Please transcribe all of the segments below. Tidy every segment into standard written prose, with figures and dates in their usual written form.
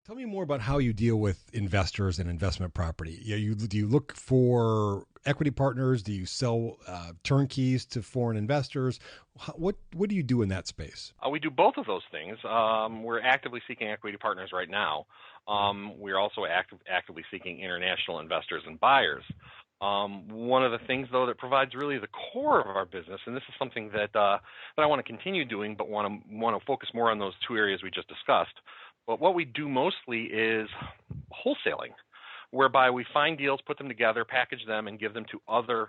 Tell me more about how you deal with investors and investment property. Do you look for equity partners? Do you sell turnkeys to foreign investors? What do you do in that space? We do both of those things. We're actively seeking equity partners right now. We're also actively seeking international investors and buyers. One of the things, though, that provides really the core of our business, and this is something that I want to continue doing, but want to focus more on those two areas we just discussed. But what we do mostly is wholesaling, whereby we find deals, put them together, package them, and give them to other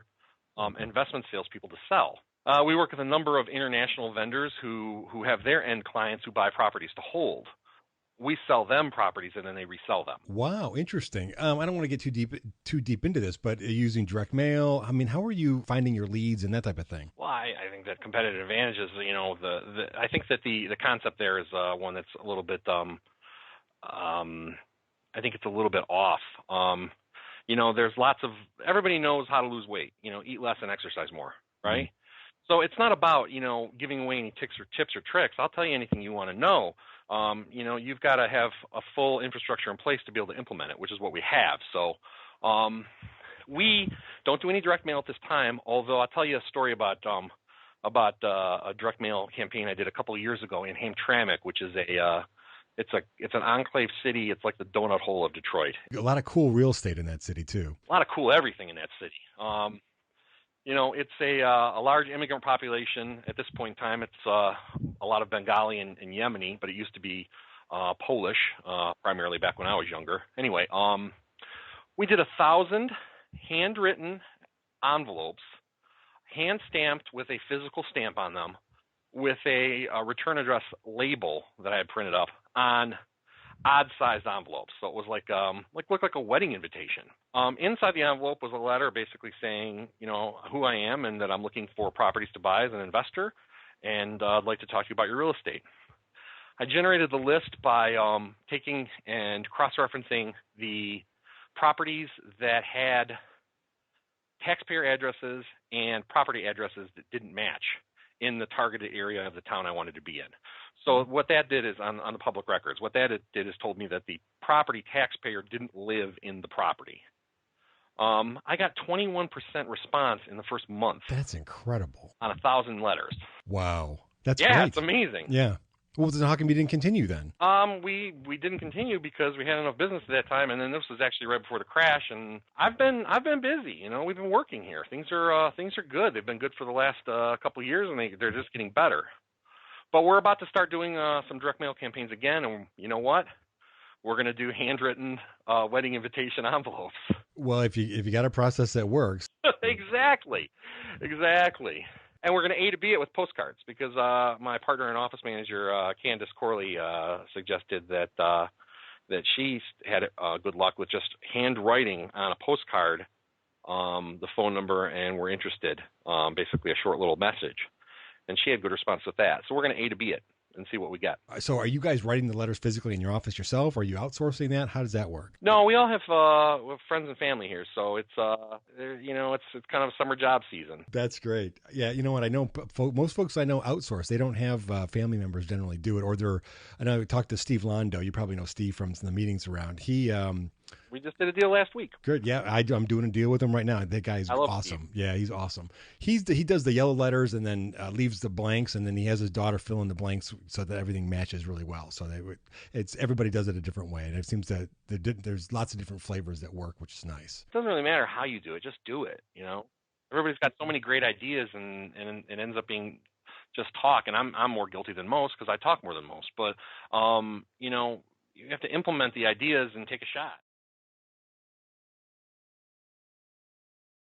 investment salespeople to sell. We work with a number of international vendors who have their end clients who buy properties to hold. We sell them properties and then they resell them. Wow, interesting. I don't want to get too deep into this, but using direct mail. I mean, how are you finding your leads and that type of thing? Well, I think that competitive advantage is, I think that the concept there is one that's a little bit, I think it's a little bit off. There's everybody knows how to lose weight, eat less and exercise more, right? So it's not about, giving away any tips or tricks. I'll tell you anything you want to know. You've got to have a full infrastructure in place to be able to implement it, which is what we have. So we don't do any direct mail at this time, although I'll tell you a story about a direct mail campaign I did a couple of years ago in Hamtramck, which is it's an enclave city. It's like the donut hole of Detroit. A lot of cool real estate in that city too. A lot of cool everything in that city. It's a large immigrant population. At this point in time, it's a lot of Bengali and Yemeni, but it used to be Polish, primarily back when I was younger. Anyway, we did 1,000 handwritten envelopes, hand-stamped with a physical stamp on them, with a return address label that I had printed up on odd-sized envelopes. So it was looked like a wedding invitation. Inside the envelope was a letter basically saying, who I am and that I'm looking for properties to buy as an investor, and I'd like to talk to you about your real estate. I generated the list by taking and cross-referencing the properties that had taxpayer addresses and property addresses that didn't match in the targeted area of the town I wanted to be in. So what that did is, on the public records, what that did is told me that the property taxpayer didn't live in the property. I got 21% response in the first month. That's incredible. On 1,000 letters. Wow. That's great. Yeah, it's amazing. Yeah. Well, then how come you didn't continue then? We didn't continue because we had enough business at that time, and then this was actually right before the crash. And I've been busy. We've been working here. Things are good. They've been good for the last couple of years, and they're just getting better. But we're about to start doing some direct mail campaigns again, and you know what? We're going to do handwritten wedding invitation envelopes. Well, if you got a process that works. Exactly. And we're going to A to B it with postcards because my partner and office manager, Candace Corley, suggested that she had good luck with just handwriting on a postcard the phone number and we're interested, basically a short little message. And she had good response with that. So we're going to A to B it and see what we get. So are you guys writing the letters physically in your office yourself? Or are you outsourcing that? How does that work? No, we all have friends and family here. So it's it's kind of a summer job season. That's great. Yeah, you know what? I know most folks I know outsource. They don't have family members generally do it. I know I talked to Steve Londo. You probably know Steve from the meetings around. We just did a deal last week. Good. Yeah, I'm doing a deal with him right now. That guy's awesome. Steve. Yeah, he's awesome. He does the yellow letters and then leaves the blanks, and then he has his daughter fill in the blanks so that everything matches really well. So everybody does it a different way, and it seems that there's lots of different flavors that work, which is nice. It doesn't really matter how you do it; just do it. Everybody's got so many great ideas, and it ends up being just talk. And I'm more guilty than most because I talk more than most. But you have to implement the ideas and take a shot.